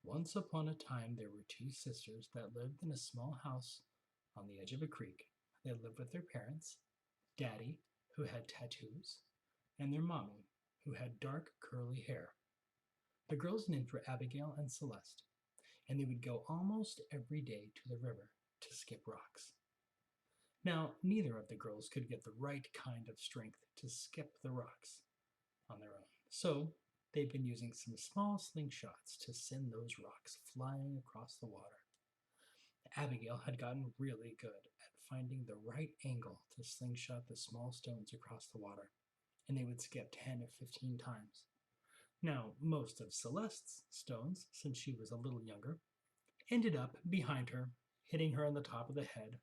Once upon a time, there were two sisters that lived in a small house on the edge of a creek. They lived with their parents, Daddy, who had tattoos, and their mommy, who had dark curly hair. The girls' names were Abigail and Celeste, and they would go almost every day to the river to skip rocks. Now, neither of the girls could get the right kind of strength to skip the rocks on their own, so they'd been using some small slingshots to send those rocks flying across the water. Abigail had gotten really good at finding the right angle to slingshot the small stones across the water, and they would skip 10 or 15 times. Now, most of Celeste's stones, since she was a little younger, ended up behind her, hitting her on the top of the head,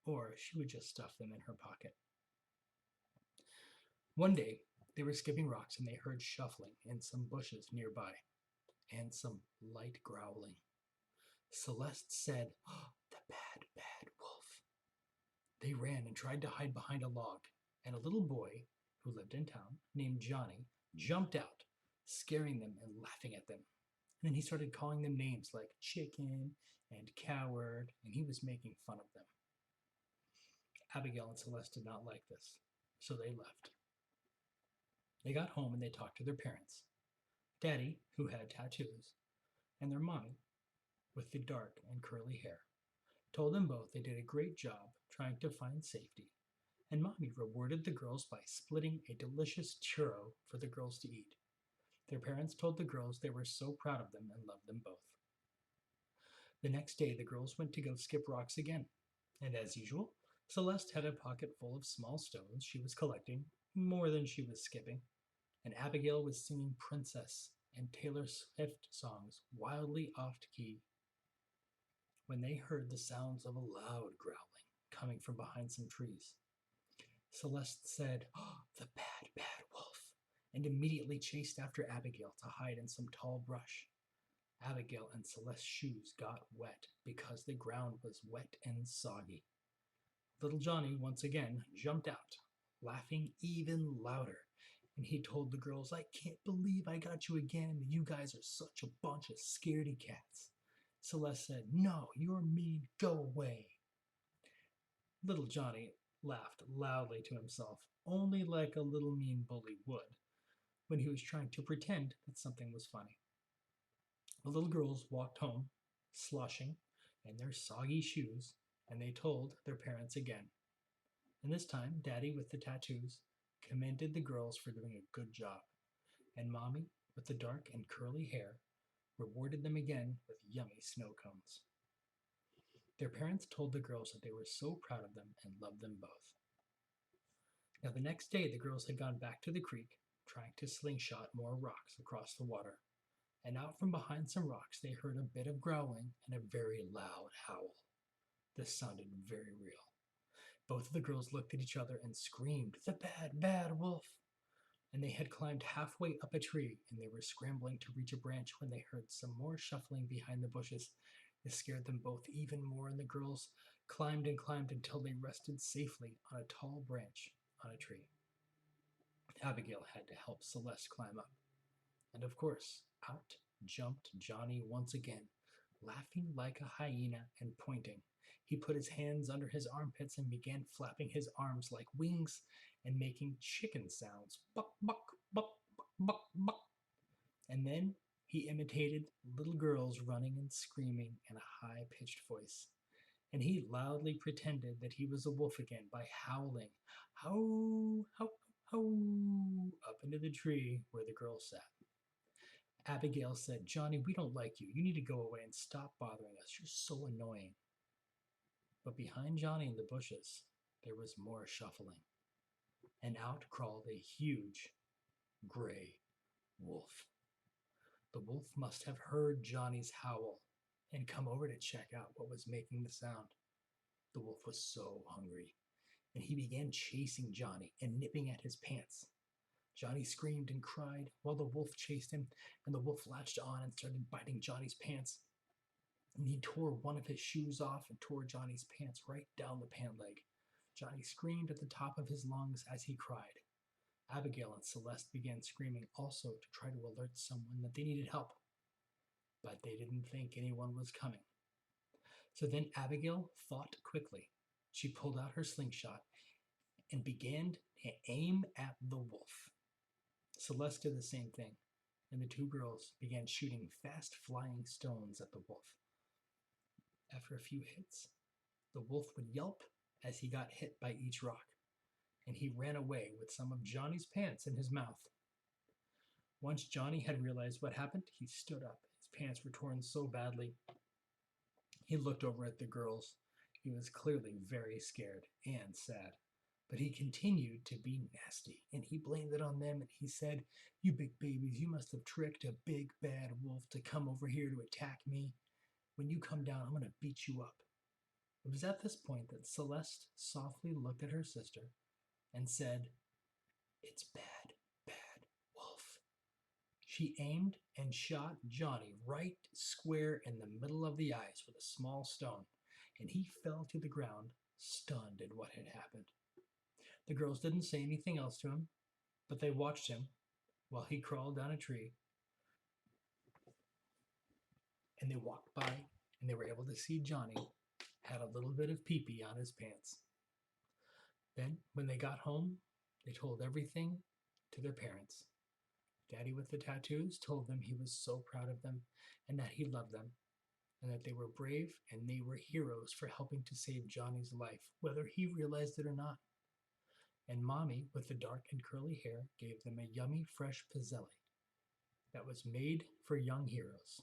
or she would just stuff them in her pocket. One day, they were skipping rocks and they heard shuffling in some bushes nearby and some light growling. Celeste said, "Oh, the bad, bad wolf." They ran and tried to hide behind a log, and a little boy who lived in town named Johnny jumped out, scaring them and laughing at them. And then he started calling them names like chicken and coward, and he was making fun of them. Abigail and Celeste did not like this, so they left. They got home and they talked to their parents, Daddy, who had tattoos, and their mommy, with the dark and curly hair. Told them both they did a great job trying to find safety, and Mommy rewarded the girls by splitting a delicious churro for the girls to eat. Their parents told the girls they were so proud of them and loved them both. The next day, the girls went to go skip rocks again, and as usual, Celeste had a pocket full of small stones she was collecting, more than she was skipping, and Abigail was singing Princess and Taylor Swift songs wildly off key when they heard the sounds of a loud growling coming from behind some trees. Celeste said, "Oh, the bad, bad wolf," and immediately chased after Abigail to hide in some tall brush. Abigail and Celeste's shoes got wet because the ground was wet and soggy. Little Johnny once again jumped out, laughing even louder, and he told the girls, "I can't believe I got you again. You guys are such a bunch of scaredy cats." Celeste said, "No, you're mean. Go away." Little Johnny laughed loudly to himself, only like a little mean bully would, when he was trying to pretend that something was funny. The little girls walked home, sloshing in their soggy shoes, and they told their parents again. And this time, Daddy with the tattoos commended the girls for doing a good job, and Mommy with the dark and curly hair rewarded them again with yummy snow cones. Their parents told the girls that they were so proud of them and loved them both. Now, the next day, the girls had gone back to the creek, trying to slingshot more rocks across the water. And out from behind some rocks, they heard a bit of growling and a very loud howl. This sounded very real. Both of the girls looked at each other and screamed, "The bad, bad wolf!" And they had climbed halfway up a tree and they were scrambling to reach a branch when they heard some more shuffling behind the bushes. It scared them both even more, and the girls climbed and climbed until they rested safely on a tall branch on a tree. Abigail had to help Celeste climb up. And of course, out jumped Johnny once again, laughing like a hyena and pointing. He put his hands under his armpits and began flapping his arms like wings and making chicken sounds. Buck, buck, buck, buck, buck, buck. And then he imitated little girls running and screaming in a high-pitched voice. And he loudly pretended that he was a wolf again by howling, "How, how, how," up into the tree where the girl sat. Abigail said, "Johnny, we don't like you. You need to go away and stop bothering us. You're so annoying." But behind Johnny in the bushes, there was more shuffling, and out crawled a huge gray wolf. The wolf must have heard Johnny's howl and come over to check out what was making the sound. The wolf was so hungry, and he began chasing Johnny and nipping at his pants. Johnny screamed and cried while the wolf chased him, and the wolf latched on and started biting Johnny's pants. And he tore one of his shoes off and tore Johnny's pants right down the pant leg. Johnny screamed at the top of his lungs as he cried. Abigail and Celeste began screaming also to try to alert someone that they needed help. but they didn't think anyone was coming. So then Abigail thought quickly. She pulled out her slingshot and began to aim at the wolf. Celeste did the same thing, and the two girls began shooting fast flying stones at the wolf. After a few hits, the wolf would yelp as he got hit by each rock, and he ran away with some of Johnny's pants in his mouth. Once Johnny had realized what happened, he stood up. His pants were torn so badly. He looked over at the girls. He was clearly very scared and sad. But he continued to be nasty, and he blamed it on them, and he said, "You big babies, you must have tricked a big bad wolf to come over here to attack me. When you come down, I'm going to beat you up." It was at this point that Celeste softly looked at her sister and said, "It's bad, bad wolf." She aimed and shot Johnny right square in the middle of the eyes with a small stone, and he fell to the ground, stunned at what had happened. The girls didn't say anything else to him, but they watched him while he crawled down a tree, and they walked by, and they were able to see Johnny had a little bit of pee-pee on his pants. Then, when they got home, they told everything to their parents. Daddy with the tattoos told them he was so proud of them and that he loved them and that they were brave and they were heroes for helping to save Johnny's life, whether he realized it or not. And Mommy with the dark and curly hair gave them a yummy fresh pizzelle that was made for young heroes.